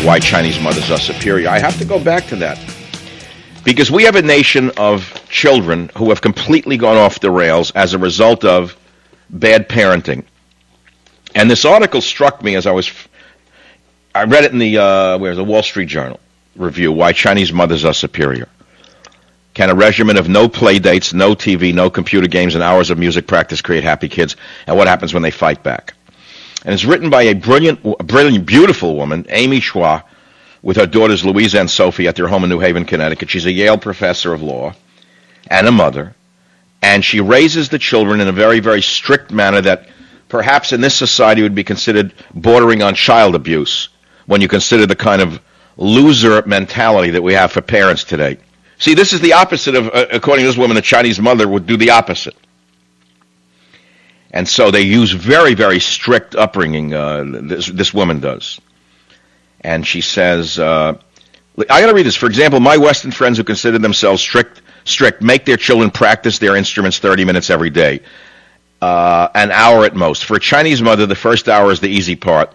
Why Chinese Mothers Are Superior. I have to go back to that because we have a nation of children who have completely gone off the rails as a result of bad parenting. And this article struck me as I read it in the Wall Street Journal review, Why Chinese Mothers Are Superior. Can a regimen of no play dates, no TV, no computer games, and hours of music practice create happy kids? And what happens when they fight back? And it's written by a brilliant, beautiful woman, Amy Chua, with her daughters Louisa and Sophie at their home in New Haven, Connecticut. She's a Yale professor of law and a mother. And she raises the children in a very, very strict manner that perhaps in this society would be considered bordering on child abuse when you consider the kind of loser mentality that we have for parents today. See, this is the opposite of, according to this woman, a Chinese mother would do the opposite. And so they use very, very strict upbringing, this woman does. And she says, I got to read this. For example, my Western friends who consider themselves strict make their children practice their instruments 30 minutes every day, an hour at most. For a Chinese mother, the first hour is the easy part.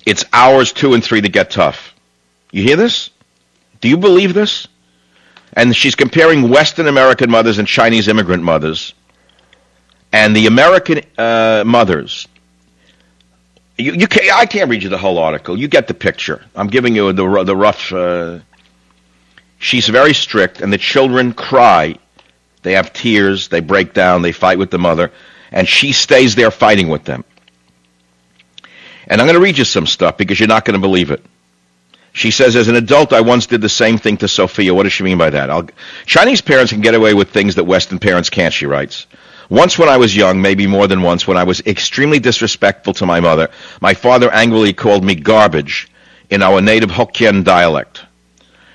It's hours 2 and 3 that get tough. You hear this? Do you believe this? And she's comparing Western American mothers and Chinese immigrant mothers. And the American mothers, I can't read you the whole article. You get the picture. I'm giving you the rough. She's very strict, and the children cry. They have tears. They break down. They fight with the mother, and she stays there fighting with them. And I'm going to read you some stuff because you're not going to believe it. She says, as an adult, I once did the same thing to Sophia. What does she mean by that? Chinese parents can get away with things that Western parents can't, she writes. Once when I was young, maybe more than once, when I was extremely disrespectful to my mother, my father angrily called me garbage in our native Hokkien dialect.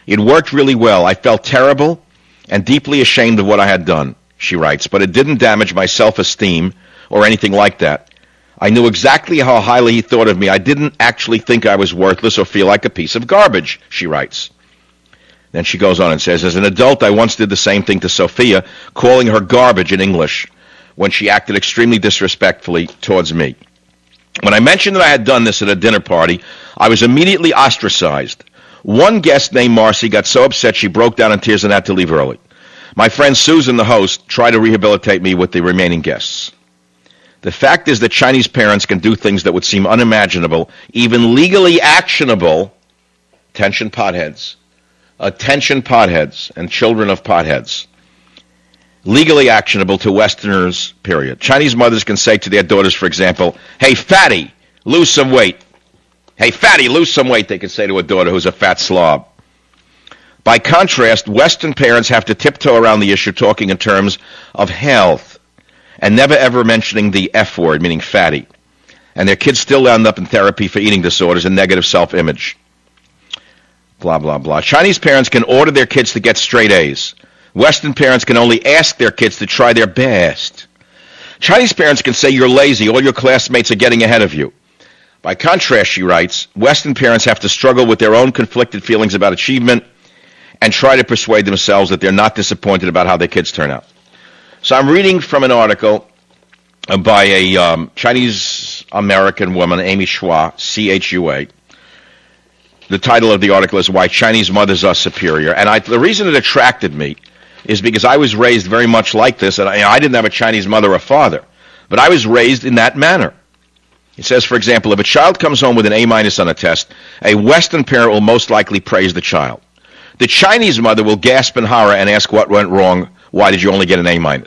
It worked really well. I felt terrible and deeply ashamed of what I had done, she writes, but it didn't damage my self-esteem or anything like that. I knew exactly how highly he thought of me. I didn't actually think I was worthless or feel like a piece of garbage, she writes. Then she goes on and says, as an adult, I once did the same thing to Sophia, calling her garbage in English when she acted extremely disrespectfully towards me. When I mentioned that I had done this at a dinner party, I was immediately ostracized. One guest named Marcy got so upset she broke down in tears and had to leave early. My friend Susan, the host, tried to rehabilitate me with the remaining guests. The fact is that Chinese parents can do things that would seem unimaginable, even legally actionable. Attention potheads and children of potheads. Legally actionable to Westerners, period. Chinese mothers can say to their daughters, for example, hey, fatty, lose some weight. Hey, fatty, lose some weight, they can say to a daughter who's a fat slob. By contrast, Western parents have to tiptoe around the issue talking in terms of health and never ever mentioning the F word, meaning fatty. And their kids still end up in therapy for eating disorders and negative self-image. Blah, blah, blah. Chinese parents can order their kids to get straight A's. Western parents can only ask their kids to try their best. Chinese parents can say you're lazy, all your classmates are getting ahead of you. By contrast, she writes, Western parents have to struggle with their own conflicted feelings about achievement and try to persuade themselves that they're not disappointed about how their kids turn out. So I'm reading from an article by a Chinese-American woman, Amy Chua, C-H-U-A. The title of the article is Why Chinese Mothers Are Superior. And the reason it attracted me is because I was raised very much like this. And I didn't have a Chinese mother or father, but I was raised in that manner. It says, for example, if a child comes home with an A- on a test, a Western parent will most likely praise the child. The Chinese mother will gasp in horror and ask what went wrong. Why did you only get an A-?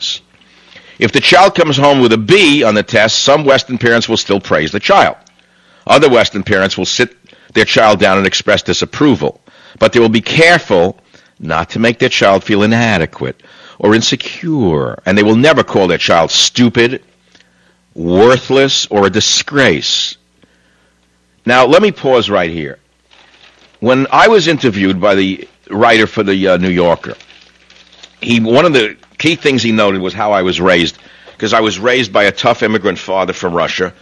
If the child comes home with a B on the test, some Western parents will still praise the child. Other Western parents will sit their child down and express disapproval, but they will be careful not to make their child feel inadequate or insecure, and they will never call their child stupid, worthless, or a disgrace. Now, let me pause right here. When I was interviewed by the writer for the New Yorker, one of the key things he noted was how I was raised, because I was raised by a tough immigrant father from Russia,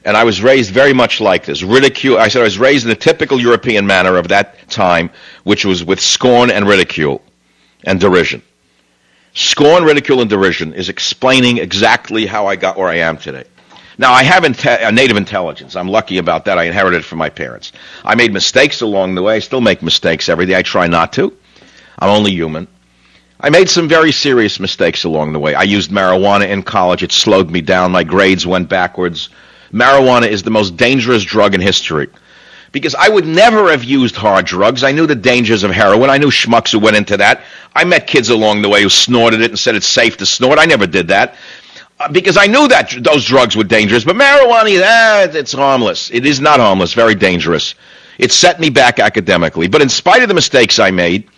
and I was raised very much like this. I said I was raised in the typical European manner of that time, which was with scorn and ridicule and derision. Scorn, ridicule, and derision is explaining exactly how I got where I am today. Now, I have a native intelligence. I'm lucky about that. I inherited it from my parents. I made mistakes along the way. I still make mistakes every day. I try not to. I'm only human. I made some very serious mistakes along the way. I used marijuana in college. It slowed me down. My grades went backwards. Marijuana is the most dangerous drug in history. Because I would never have used hard drugs. I knew the dangers of heroin. I knew schmucks who went into that. I met kids along the way who snorted it and said it's safe to snort. I never did that. Because I knew that those drugs were dangerous. But marijuana, it's harmless. It is not harmless, very dangerous. It set me back academically. But in spite of the mistakes I made,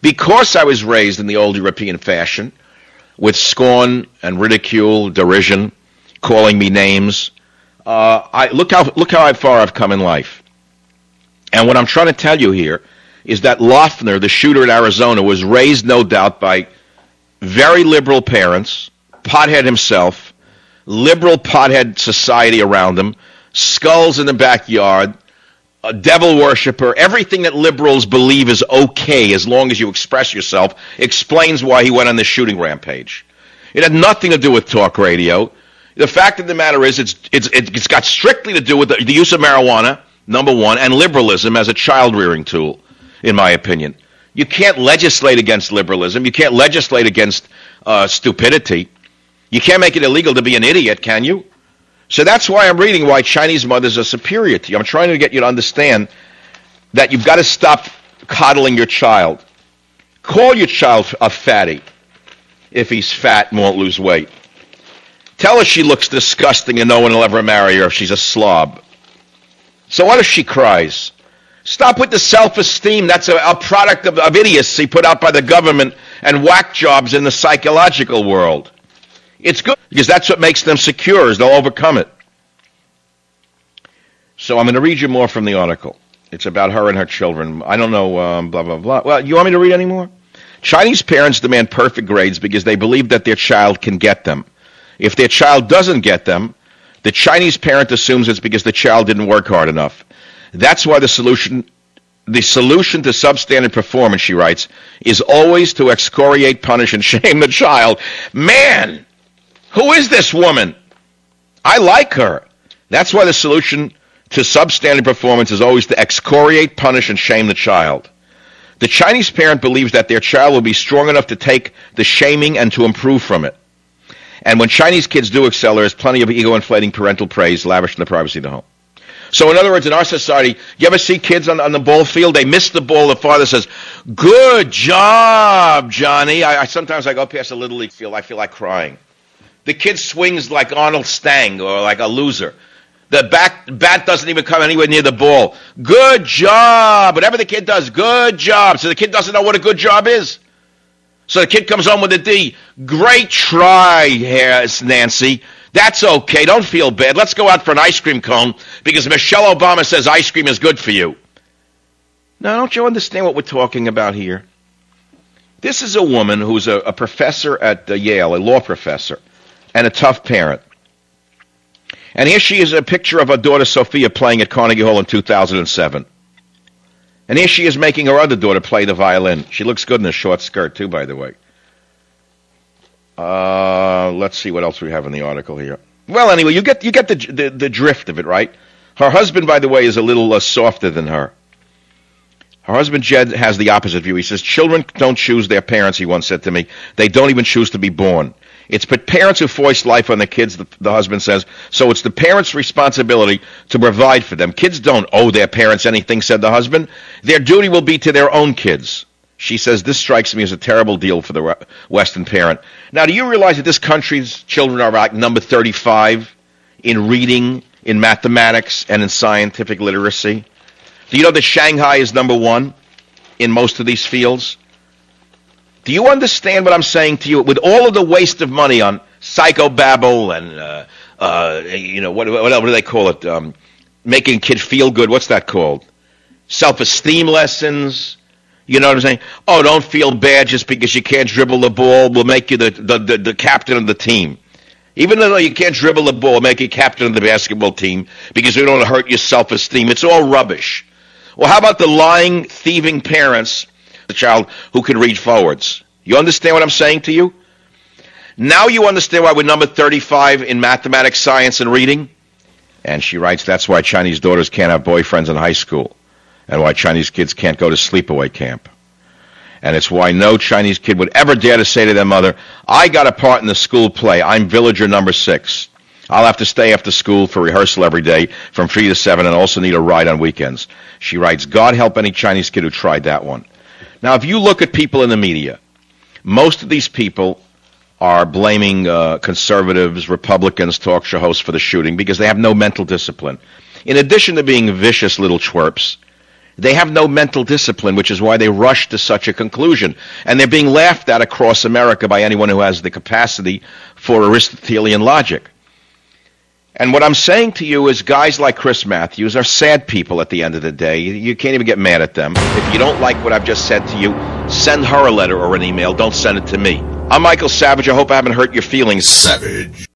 because I was raised in the old European fashion, with scorn and ridicule, derision, calling me names, look how far I've come in life. And what I'm trying to tell you here is that Loeffner, the shooter in Arizona, was raised, no doubt, by very liberal parents, pothead himself, liberal pothead society around him, skulls in the backyard, a devil worshiper, everything that liberals believe is okay as long as you express yourself, explains why he went on this shooting rampage. It had nothing to do with talk radio. The fact of the matter is it's got strictly to do with the use of marijuana, number one, and liberalism as a child-rearing tool, in my opinion. You can't legislate against liberalism. You can't legislate against stupidity. You can't make it illegal to be an idiot, can you? So that's why I'm reading why Chinese mothers are superior to you. I'm trying to get you to understand that you've got to stop coddling your child. Call your child a fatty if he's fat and won't lose weight. Tell her she looks disgusting and no one will ever marry her if she's a slob. So what if she cries? Stop with the self-esteem. That's a product of idiocy put out by the government and whack jobs in the psychological world. It's good because that's what makes them secure, is they'll overcome it. So I'm going to read you more from the article. It's about her and her children. I don't know, blah, blah, blah. Well, you want me to read any more? Chinese parents demand perfect grades because they believe that their child can get them. If their child doesn't get them, the Chinese parent assumes it's because the child didn't work hard enough. That's why the solution to substandard performance, she writes, is always to excoriate, punish, and shame the child. Man! Who is this woman? I like her. That's why the solution to substandard performance is always to excoriate, punish, and shame the child. The Chinese parent believes that their child will be strong enough to take the shaming and to improve from it. And when Chinese kids do excel, there is plenty of ego-inflating parental praise lavished in the privacy of the home. So in other words, in our society, you ever see kids on the ball field? They miss the ball. The father says, "Good job, Johnny." I sometimes I go past a Little League field. I feel like crying. The kid swings like Arnold Stang or like a loser. The bat doesn't even come anywhere near the ball. Good job. Whatever the kid does, good job. So the kid doesn't know what a good job is. So the kid comes home with a D. Great try, Nancy. That's okay. Don't feel bad. Let's go out for an ice cream cone because Michelle Obama says ice cream is good for you. Now, don't you understand what we're talking about here? This is a woman who's a professor at Yale, a law professor, and a tough parent. And here she is, a picture of her daughter Sophia playing at Carnegie Hall in 2007. And here she is making her other daughter play the violin. She looks good in a short skirt, too, by the way. Let's see what else we have in the article here. Well, anyway, you get the drift of it, right? Her husband, by the way, is a little softer than her. Her husband, Jed, has the opposite view. He says, children don't choose their parents, he once said to me. They don't even choose to be born. It's parents who foist life on the kids, the husband says. So it's the parents' responsibility to provide for them. Kids don't owe their parents anything, said the husband. Their duty will be to their own kids. She says, this strikes me as a terrible deal for the Western parent. Now, do you realize that this country's children are like number 35 in reading, in mathematics, and in scientific literacy? Do you know that Shanghai is number 1 in most of these fields? Do you understand what I'm saying to you? With all of the waste of money on psychobabble and, what do they call it? Making kids feel good. What's that called? Self-esteem lessons. You know what I'm saying? Oh, don't feel bad just because you can't dribble the ball. We'll make you the captain of the team. Even though you can't dribble the ball, we'll make you captain of the basketball team because we don't want to hurt your self-esteem. It's all rubbish. Well, how about the lying, thieving parents, the child who can read forwards? You understand what I'm saying to you? Now you understand why we're number 35 in mathematics, science, and reading? And she writes, that's why Chinese daughters can't have boyfriends in high school, and why Chinese kids can't go to sleepaway camp. And it's why no Chinese kid would ever dare to say to their mother, I got a part in the school play. I'm villager number 6. I'll have to stay after school for rehearsal every day from 3 to 7 and also need a ride on weekends. She writes, God help any Chinese kid who tried that one. Now, if you look at people in the media, most of these people are blaming conservatives, Republicans, talk show hosts for the shooting because they have no mental discipline. In addition to being vicious little twerps, they have no mental discipline, which is why they rush to such a conclusion. And they're being laughed at across America by anyone who has the capacity for Aristotelian logic. And what I'm saying to you is guys like Chris Matthews are sad people at the end of the day. You can't even get mad at them. If you don't like what I've just said to you, send her a letter or an email. Don't send it to me. I'm Michael Savage. I hope I haven't hurt your feelings. Savage.